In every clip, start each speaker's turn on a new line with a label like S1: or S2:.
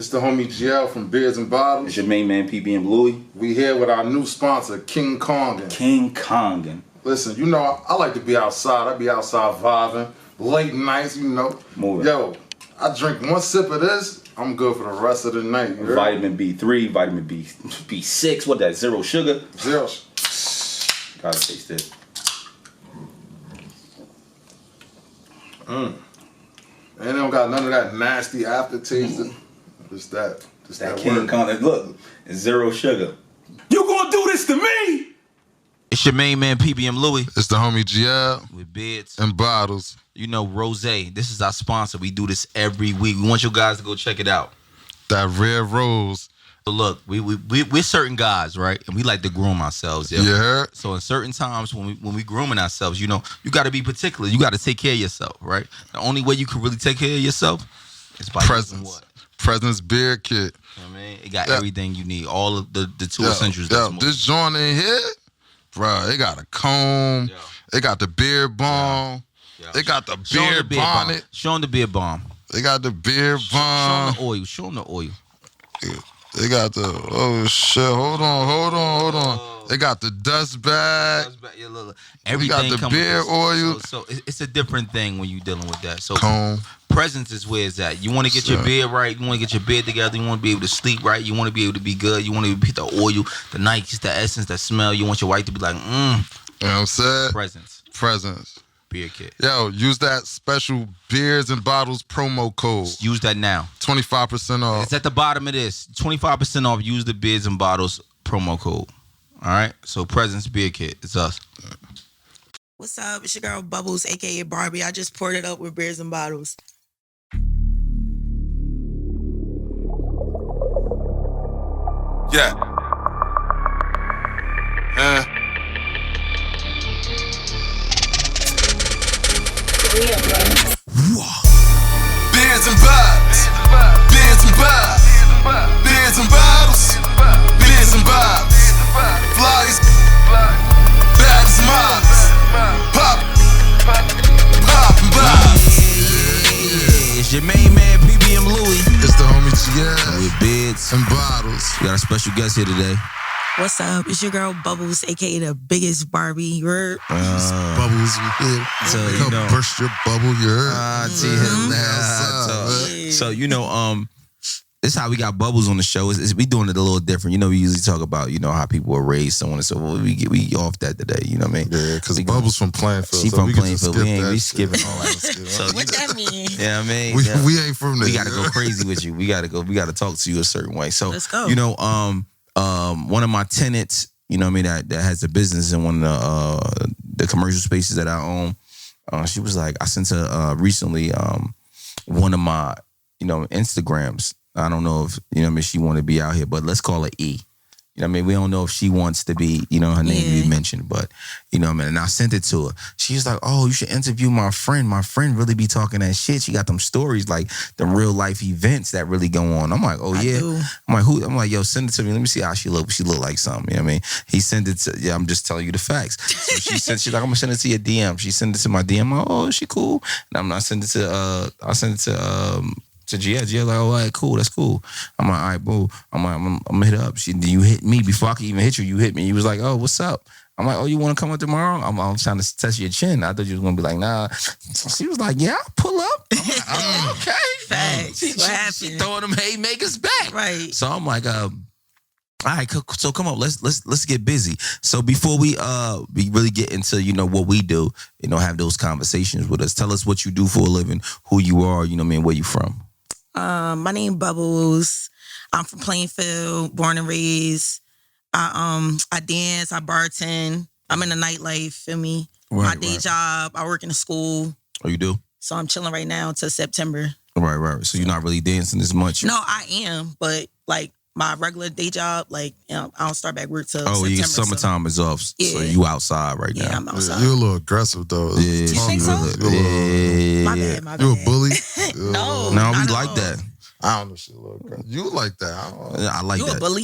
S1: It's the homie GL from Beards and Bottles.
S2: It's your main man, PB and Bluey.
S1: We here with our new sponsor, King Kongin.
S2: King Kongin.
S1: Listen, you know, I like to be outside. I be outside vibing, late nights, you know.
S2: Moving.
S1: Yo, I drink one sip of this, I'm good for the rest of the night. You
S2: vitamin B3, vitamin B6, what that, zero sugar?
S1: Zero.
S2: Gotta taste it.
S1: And they don't got none of that nasty aftertaste. Just that
S2: King Kongin. Look, it's zero sugar. You gonna do this to me?
S3: It's your main man, PB and Louie.
S1: It's the homie GL.
S3: With Beards
S1: and Bottles.
S3: You know, Rose. This is our sponsor. We do this every week. We want you guys to go check it out.
S1: That Red Rose.
S3: So look, we're certain guys, right? And we like to groom ourselves. Yeah.
S1: You heard?
S3: So in certain times when we grooming ourselves, you know, you got to be particular. You got to take care of yourself, right? The only way you can really take care of yourself is by using what?
S1: Presence beard kit.
S3: You know what I mean? It got everything you need. All of the two essentials.
S1: This joint in here, bro, it got a comb. It got the beard balm. It got the beard bonnet.
S3: Show them the beard balm.
S1: They got the beard balm.
S3: Show them the oil. Show them the oil.
S1: They got the, oh shit, hold on. They got the dust bag.
S3: Everything
S1: got the beard oil.
S3: So it's a different thing when you're dealing with that. So
S1: comb.
S3: Presence is where it's at. You want to get your beard right. You want to get your beard together. You want to be able to sleep right. You want to be able to be good. You want to get the oil, the Nikes, the essence, the smell. You want your wife to be like,
S1: You know what I'm saying?
S3: Presence. Beard kit.
S1: Yo, use that special Beards and Bottles promo code.
S3: Use that now.
S1: 25% off.
S3: It's at the bottom of this. 25% off. Use the Beards and Bottles promo code. All right? So Presence Beard Kit. It's us.
S4: What's up? It's your girl Bubblez, a.k.a. Barbie. I just poured it up with Beards and Bottles.
S1: Yeah. Beards and Bottles. Beards and Bottles. Beards and Bottles. Beards and Bottles. Flyers. Bad as models. Pop and bottles.
S3: Yeah. It's your main man, PB and Louie.
S1: It's the homie GL.
S3: With Beards
S1: and Bottles.
S3: We got a special guest here today.
S4: What's up? It's your girl Bubblez, a.k.a. the biggest Barbie. You heard?
S1: Bubbles, you hear?
S3: So, you know,
S1: burst your bubble, you heard?
S3: So, you know, this is how we got Bubblez on the show. We doing it a little different. You know, we usually talk about, you know, how people were raised, so on and so forth. We off that today, you know what I mean?
S1: Yeah, because Bubblez from Plainfield.
S3: She from Plainfield. We skipping all that.
S4: So, what that mean?
S3: Yeah, I mean,
S1: we ain't from there.
S3: We gotta go crazy with you. We gotta talk to you a certain way. So,
S4: let's go.
S3: You know, one of my tenants, you know what I mean, that has a business in one of the commercial spaces that I own. She was like, I sent her recently one of my, you know, Instagrams. I don't know if, you know what I mean, she want to be out here, but let's call her E. You know what I mean? We don't know if she wants to be, you know, her name to be mentioned, but, you know what I mean? And I sent it to her. She's like, oh, you should interview my friend. My friend really be talking that shit. She got them stories, like the real life events that really go on. I'm like, oh, yeah. I'm like, who? I'm like, yo, send it to me. Let me see how she look. She look like something. You know what I mean? He sent it to, I'm just telling you the facts. So she's like, I'm going to send it to your DM. She sent it to my DM. I'm like, oh, is she cool? And I'm not sending it to, I'll send it to Gia. Gia like, all right, cool, that's cool. I'm like, all right, boo. I'm like, I'm gonna hit her up. You hit me before I could even hit you. You hit me. He was like, oh, what's up? I'm like, oh, you want to come up tomorrow? I'm trying to test your chin. I thought you was gonna be like, nah. She was like, yeah, I'll pull up. I'm like, oh, okay.
S4: Facts. What happened?
S3: She throwing them haymakers back.
S4: Right.
S3: So I'm like, all right, so come on, let's get busy. So before we really get into, you know, what we do, you know, have those conversations with us. Tell us what you do for a living, who you are, you know what I mean, where you from.
S4: My name Bubblez. I'm from Plainfield, born and raised. I dance, I bartend. I'm in the nightlife, feel me? My day job, I work in a school.
S3: Oh, you do?
S4: So I'm chilling right now until September.
S3: Right. So you're not really dancing as much?
S4: No, I am, but like my regular day job, like, you know, I don't start back work till September.
S3: Your summertime is off, so you outside right now.
S4: Yeah, I'm outside.
S1: You're a little aggressive, though.
S3: Yeah,
S4: you think so?
S3: Yeah.
S4: My bad.
S1: You a bully?
S4: No,
S3: we like that.
S1: I don't know shit, little girl. You like that?
S3: I like
S4: you
S3: that.
S4: You a bully?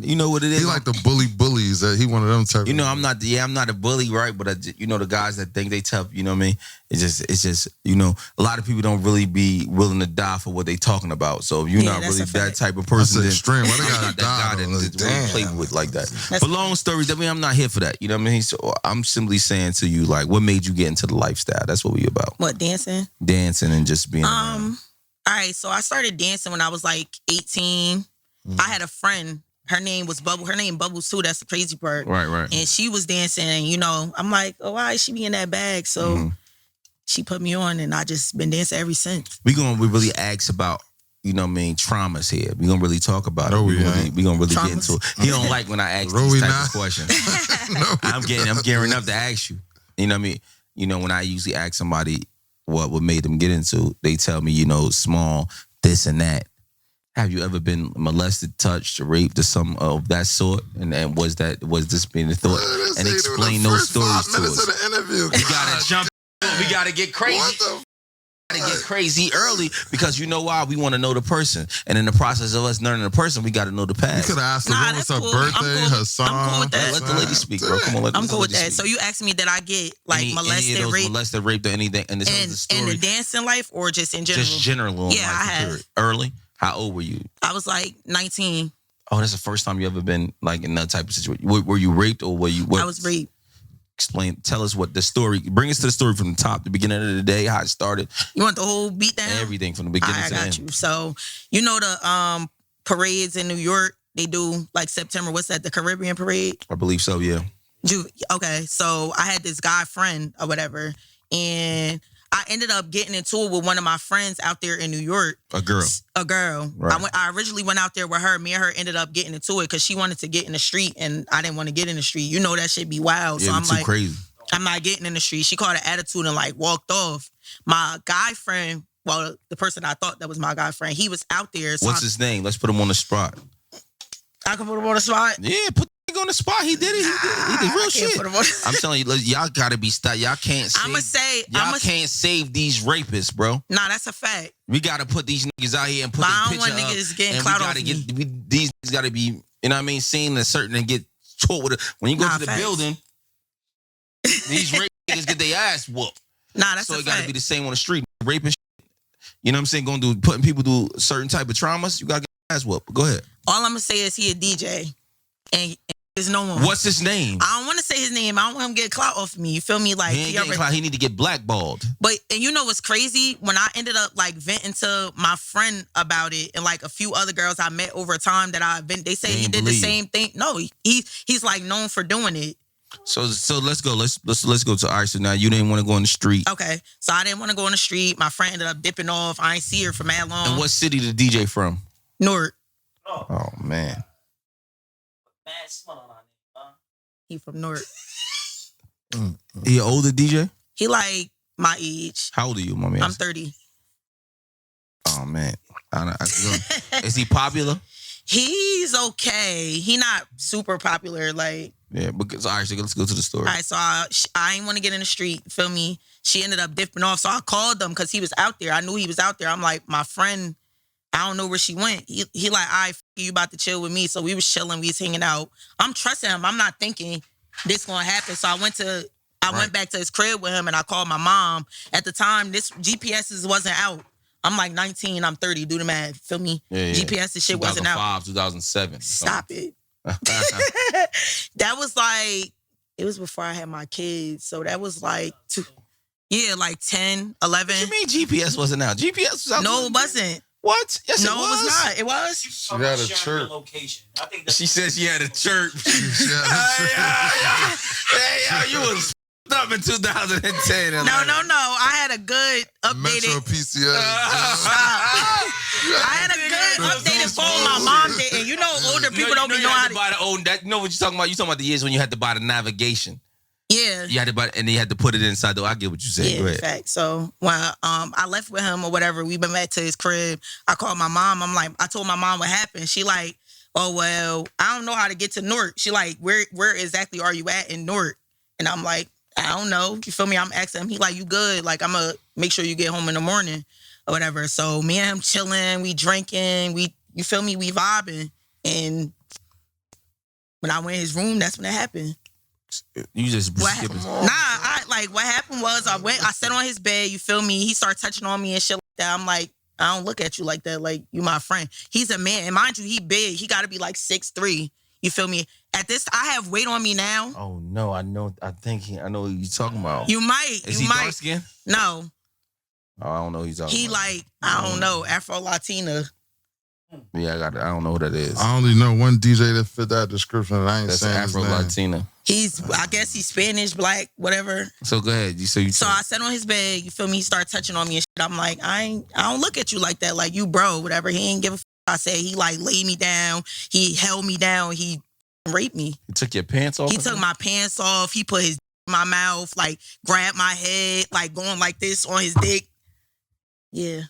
S3: You know what it is?
S1: He like the bullies. He one of them type.
S3: You know, I'm not a bully, right? But the guys that think they tough, you know what I mean? It's just, a lot of people don't really be willing to die for what they talking about. So if you're not really that type of person,
S1: that's extreme. Why they gotta
S3: die? That really play with like that. But long stories, I'm not here for that. You know what I mean? So I'm simply saying to you, like, what made you get into the lifestyle? That's what we about.
S4: What, dancing?
S3: Dancing and just being around.
S4: All right, so I started dancing when I was like 18. I had a friend. Her name was Bubble. Her name Bubblez too. That's the crazy part.
S3: Right.
S4: And she was dancing, and I'm like, oh, why is she be in that bag? So she put me on, and I just been dancing ever since.
S3: We really ask about, traumas here. We gonna really talk about it. We gonna really get into it. He don't like when I ask these type of questions. I'm gearing up to ask you. You know what I mean? When I usually ask somebody what made them get into, they tell me, small, this and that. Have you ever been molested, touched, raped, or some of that sort? And was this being the thought? And explain those stories to us.
S1: Of the interview.
S3: We gotta jump. We gotta get crazy. We gotta get crazy early because you know why? We want to know the person, and in the process of us learning the person, we got to know the past.
S1: You could ask her what was her birthday, her song.
S4: I'm cool with that.
S3: Let the lady speak, bro. Come on,
S4: I'm cool with that. So you asked me that I get molested,
S3: raped, or anything, and
S4: in the dancing life, or just in general?
S3: Just general.
S4: Yeah, I have.
S3: Early. How old were you?
S4: I was like 19.
S3: Oh, that's the first time you ever been like in that type of situation. Were you raped or were you?
S4: I was raped.
S3: Tell us what the story. Bring us to the story from the top, the beginning of the day, how it started.
S4: You want the whole beat down?
S3: Everything from the beginning to the end. I got you.
S4: So the parades in New York, they do like September. What's that? The Caribbean parade?
S3: I believe so. Yeah.
S4: Okay, so I had this guy friend or whatever, and I ended up getting into it with one of my friends out there in New York.
S3: A girl.
S4: Right. I originally went out there with her. Me and her ended up getting into it because she wanted to get in the street, and I didn't want to get in the street. That shit be wild.
S3: Yeah,
S4: so I'm
S3: too crazy.
S4: I'm not getting in the street. She caught an attitude and like walked off. My guy friend, well, the person I thought that was my guy friend, he was out there. So
S3: What's his name? Let's put him on the spot.
S4: I can put him on the spot?
S3: Yeah, put on the spot. He did it. He did real shit. I'm telling you, y'all gotta be stopped. Y'all can't save. Can't save these rapists, bro.
S4: Nah, that's a fact.
S3: We gotta put these niggas out here and put their picture up.
S4: Niggas getting clout off
S3: these niggas gotta be, you know what I mean, seen a certain and get taught with it. When you go to the building, these rape niggas get their ass whooped.
S4: Nah, that's
S3: so
S4: a
S3: it
S4: fact.
S3: gotta be the same on the street. Raping shit. You know what I'm saying? Putting people through certain type of traumas. You gotta get your ass whooped. Go ahead.
S4: All I'm gonna say is he a DJ, and there's no one.
S3: What's his name?
S4: I don't want to say his name. I don't want him to get clout off me. You feel me? Like
S3: he ain't getting clout. He need to get blackballed.
S4: But and you know what's crazy? When I ended up like venting to my friend about it, and like a few other girls I met over time that they say he did the same thing. No, he's like known for doing it.
S3: So let's go. Let's go to all right. So now you didn't want to go on the street.
S4: Okay, so I didn't want to go on the street. My friend ended up dipping off. I ain't see her for mad long.
S3: And what city the DJ from?
S4: Newark.
S3: Oh man.
S4: He from Newark.
S3: He an older DJ?
S4: He like my age.
S3: How old are you, mommy?
S4: I'm 30.
S3: Oh man. Is he popular?
S4: He's okay. He not super popular. Like
S3: yeah, because all right, so let's go to the story.
S4: All right, so I ain't want to get in the street. Feel me? She ended up dipping off, so I called them because he was out there. I knew he was out there. I'm like, my friend, I don't know where she went. He like, all right, you about to chill with me. So we was chilling, we was hanging out. I'm trusting him. I'm not thinking this gonna happen. So I went back to his crib with him and I called my mom. At the time, this GPSs wasn't out. I'm like 19, I'm 30, do the math. Feel me?
S3: Yeah.
S4: GPS and shit wasn't out.
S3: 2007.
S4: Stop it. That was like, it was before I had my kids. So that was like, like 10, 11.
S3: What you mean GPS wasn't out? GPS was out.
S4: No, it wasn't.
S3: What? Yes,
S4: no, it was not. It was.
S1: She had a church.
S5: I think
S3: she said she had a church. Hey, you was up in 2010.
S4: No. I had a good updated.
S1: Metro PCS.
S4: I had a good updated phone. My mom did, and older people don't be knowing how to
S3: buy the old. You know what you're talking about? You talking about the years when you had to buy the navigation.
S4: Yeah.
S3: You had to buy, and you had to put it inside. Though I get what you said.
S4: Yeah, in fact. So when I left with him or whatever, we went back to his crib. I called my mom. I told my mom what happened. She like, oh well, I don't know how to get to Newark. She like, where exactly are you at in Newark? And I'm like, I don't know. You feel me? I'm asking him. He like, you good? Like, I'm gonna make sure you get home in the morning. or whatever. So me and him chilling, we drinking, you feel me, we vibing. And when I went in his room, that's when it happened.
S3: You just
S4: What
S3: skip
S4: happened?
S3: it.
S4: What happened was I sat on his bed, you feel me? He started touching on me and shit like that. I'm like, I don't look at you like that. Like, you my friend. He's a man. And mind you, he big. He got to be like 6'3". You feel me? At this, I have weight on me now.
S3: Oh, no. I know what you're talking about.
S4: You might.
S3: Is he dark skin?
S4: No.
S3: Oh, I don't know who you're talking
S4: He
S3: about.
S4: like, I don't know, Afro-Latina.
S3: Yeah, I don't know who that is.
S1: I only know one DJ that fit that description, and I ain't
S3: That's
S1: saying his name.
S3: Afro-Latina.
S4: I guess he's Spanish, black, whatever.
S3: So go ahead. So
S4: I sat on his bed, you feel me? He started touching on me and shit. I'm like, I don't look at you like that. Like, you bro, whatever. He ain't give a fuck. I said he like laid me down. He held me down. He raped me.
S3: He took your pants off?
S4: He took my pants off. He put his in my mouth, like grabbed my head, like going like this on his dick. Yeah.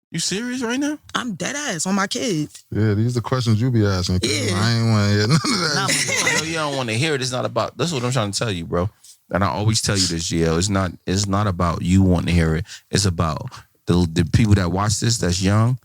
S3: You serious right now?
S4: I'm dead ass on my kids.
S1: Yeah, these are the questions you be asking.
S4: Yeah.
S1: I ain't want to hear none of that.
S3: I know you don't want to hear it. It's not about. That's what I'm trying to tell you, bro. And I always tell you this, GL. It's not about you wanting to hear it. It's about the people that watch this that's young,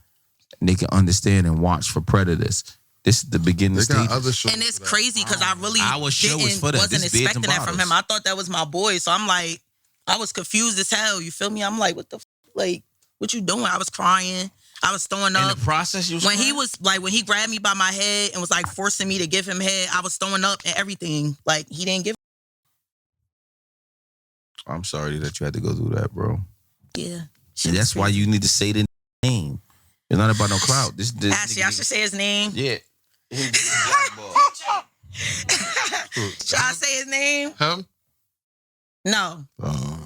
S3: and they can understand and watch for predators. This is the beginning
S1: They
S3: stage.
S1: got other shows.
S4: And it's crazy because I really
S3: Our show is for that.
S4: wasn't
S3: This Beards and
S4: expecting that from
S3: Bottles.
S4: him. I thought that was my boy. So I'm like, I was confused as hell. You feel me? I'm like, what the like, what you doing? I was crying. I was throwing
S3: In
S4: up.
S3: the process, you was
S4: When
S3: crying?
S4: he was like, when he grabbed me by my head and was like forcing me to give him head, I was throwing up and everything. Like, he didn't give.
S3: I'm sorry that you had to go through that, bro.
S4: Yeah.
S3: And that's why you need to say the name. It's not about no clout.
S4: Actually, I should say his name.
S3: Yeah.
S4: Should I say his name?
S1: Him?
S4: No.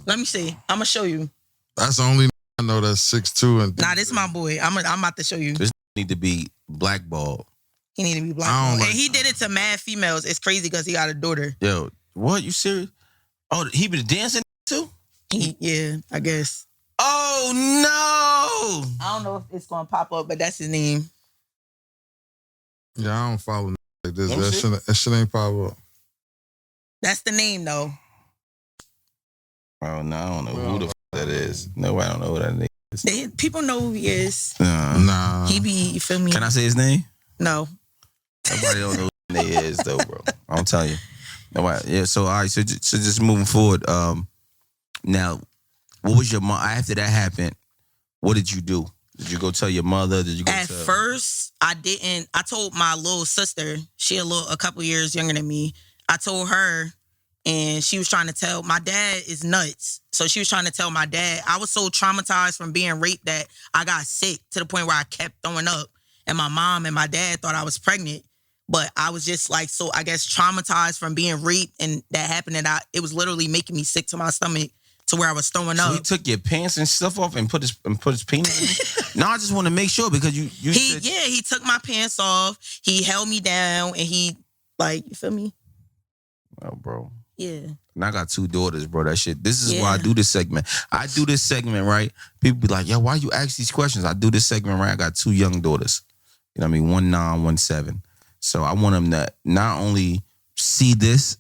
S4: Let me see. I'm gonna show you.
S1: That's the only I know that's 6'2" and
S4: Nah, this is my boy. I'm about to show you.
S3: This need to be blackballed.
S4: He need to be black.
S1: I don't like
S4: And he did it to mad females. It's crazy because he got a daughter.
S3: Yo, what? You serious? Oh, he been dancing too?
S4: Yeah, I guess.
S3: Oh, no.
S4: I don't know if it's gonna pop up, but that's his name.
S1: Yeah, I don't follow like this.
S3: Let me see.
S1: That shit ain't pop up.
S4: That's the name though.
S3: Oh, no, I don't know who the f*** that is. No, I don't know who that is.
S4: People know who he is.
S1: Nah.
S4: He be, you feel me?
S3: Can I say his name?
S4: No.
S3: Nobody don't know who he is, though, bro. I'm telling you. Nobody. Yeah, so, all right, so just moving forward. Now, what was your mom, after that happened, what did you do? Did you go tell your mother? Did you go
S4: At first, I didn't. I told my little sister. She a couple years younger than me. I told her, and she was trying to tell. My dad is nuts, so she was trying to tell my dad. I was so traumatized from being raped that I got sick to the point where I kept throwing up. And my mom and my dad thought I was pregnant, but I was just like, so I guess traumatized from being raped, and that happened. And it was literally making me sick to my stomach to where I was throwing up.
S3: So he took your pants and stuff off and put his penis in? No, I just want to make sure because
S4: he took my pants off. He held me down and he like, you feel me?
S3: Oh, bro.
S4: Yeah.
S3: And I got 2 daughters, bro. That shit. This is why I
S4: Yeah.
S3: do this segment. I do this segment, right? People be like, yo, why you ask these questions? I do this segment, right? I got 2 young daughters. You know what I mean? 1 9, 1 7. So I want them to not only see this,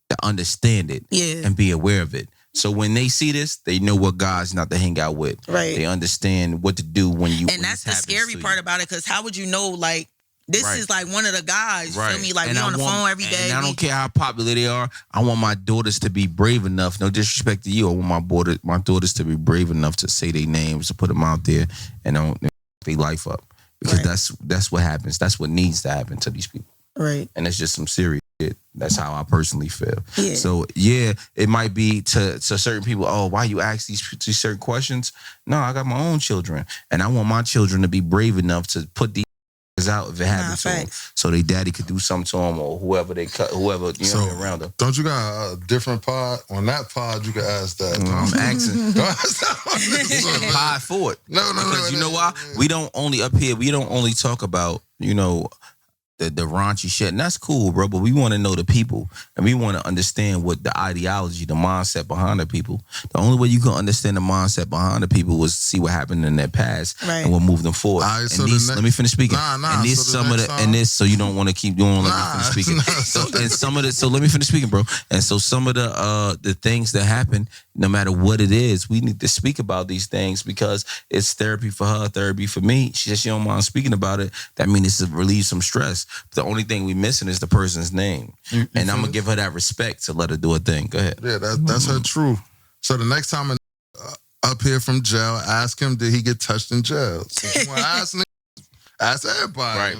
S3: to understand it
S4: Yeah.
S3: and be aware of it. So when they see this, they know what guys not to hang out with.
S4: Right.
S3: They understand what to do when you.
S4: And that's the scary part about it, because how would you know, like, this
S3: Right.
S4: is like one of the guys,
S3: Right.
S4: feel me? Like,
S3: And
S4: we
S3: I
S4: on the
S3: want-
S4: phone every day.
S3: And I don't care how popular they are. I want my daughters to be brave enough. No disrespect to you. I want my daughters to be brave enough to say their names, to put them out there, and don't their life up. Because
S4: Right.
S3: that's what happens. That's what needs to happen to these people.
S4: Right.
S3: And it's just some serious shit. That's how I personally feel.
S4: Yeah.
S3: So yeah, it might be to certain people. Oh, why you ask these certain questions? No, I got my own children, and I want my children to be brave enough to put these out if it happens to them,
S4: facts.
S3: so they daddy could do something to them or whoever they cut, whoever you know around them.
S1: Don't you got a different pod? On that pod, you can ask that.
S3: I'm asking.
S1: Don't ask that on this one.
S3: Pod for it.
S1: No.
S3: Because you know why? We don't only up here. We don't only talk about the raunchy shit, and that's cool, bro. But we want to know the people, and we want to understand what the ideology, the mindset behind the people. The only way you can understand the mindset behind the people was see what happened in their past and what moved them forward.
S1: All right,
S3: and
S1: so
S3: let me finish speaking.
S1: Nah.
S3: And this so you don't want to keep doing. Let me finish speaking. So let me finish speaking, bro. And so some of the things that happen, no matter what it is, we need to speak about these things because it's therapy for her, therapy for me. She said she don't mind speaking about it. That means it's to relieve some stress. The only thing we missing is the person's name. And I'm going to give her that respect to let her do her thing. Go ahead.
S1: Yeah, that's her truth. So the next time up here from jail, ask him, did he get touched in jail? So you want to ask everybody.
S3: Right.